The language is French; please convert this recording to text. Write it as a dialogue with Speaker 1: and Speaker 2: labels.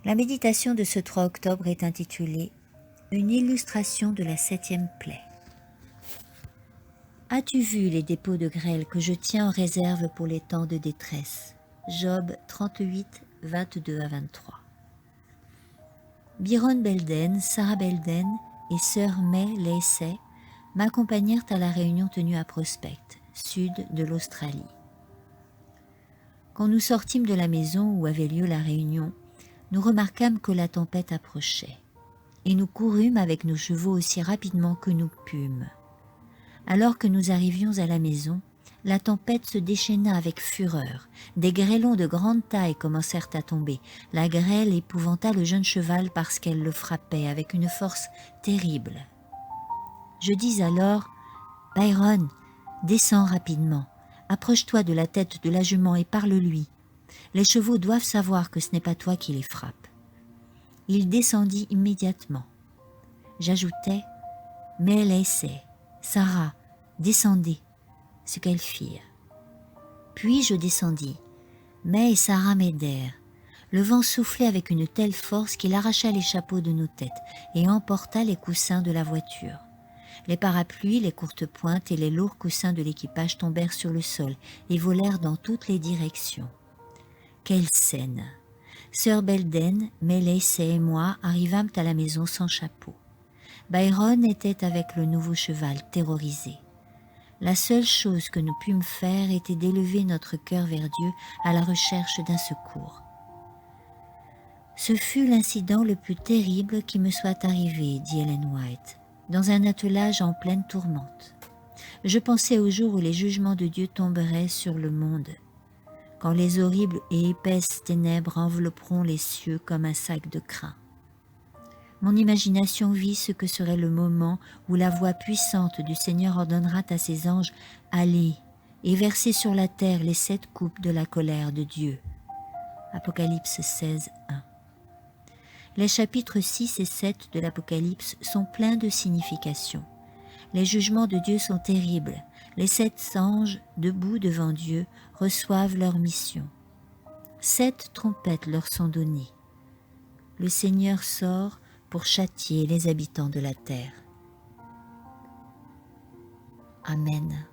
Speaker 1: La méditation de ce 3 octobre est intitulée « Une illustration de la 7e plaie ». As-tu vu les dépôts de grêle que je tiens en réserve pour les temps de détresse? Job 38, 22 à 23. Byron Belden, Sarah Belden et sœur May Lacey m'accompagnèrent à la réunion tenue à Prospect, sud de l'Australie. Quand nous sortîmes de la maison où avait lieu la réunion, nous remarquâmes que la tempête approchait, et nous courûmes avec nos chevaux aussi rapidement que nous pûmes. Alors que nous arrivions à la maison, la tempête se déchaîna avec fureur. Des grêlons de grande taille commencèrent à tomber. La grêle épouvanta le jeune cheval parce qu'elle le frappait avec une force terrible. Je dis alors « Byron, descends rapidement. Approche-toi de la tête de la jument et parle-lui. Les chevaux doivent savoir que ce n'est pas toi qui les frappes. » Il descendit immédiatement. J'ajoutai « Mais Lacey, Sarah, descendez », ce qu'elles firent. Puis je descendis. May et Sarah m'aidèrent. Le vent soufflait avec une telle force qu'il arracha les chapeaux de nos têtes et emporta les coussins de la voiture. Les parapluies, les courtes pointes et les lourds coussins de l'équipage tombèrent sur le sol et volèrent dans toutes les directions. Quelle scène! Sœur Belden, May Lacey et moi arrivâmes à la maison sans chapeau. Byron était avec le nouveau cheval, terrorisé. La seule chose que nous pûmes faire était d'élever notre cœur vers Dieu à la recherche d'un secours. Ce fut l'incident le plus terrible qui me soit arrivé, dit Ellen White, dans un attelage en pleine tourmente. Je pensais au jour où les jugements de Dieu tomberaient sur le monde, quand les horribles et épaisses ténèbres envelopperont les cieux comme un sac de crin. Mon imagination vit ce que serait le moment où la voix puissante du Seigneur ordonnera à ses anges « Allez et versez sur la terre les 7 coupes de la colère de Dieu. » Apocalypse 16, 1. Les chapitres 6 et 7 de l'Apocalypse sont pleins de signification. Les jugements de Dieu sont terribles. Les 7 anges, debout devant Dieu, reçoivent leur mission. 7 trompettes leur sont données. Le Seigneur sort pour châtier les habitants de la terre. Amen.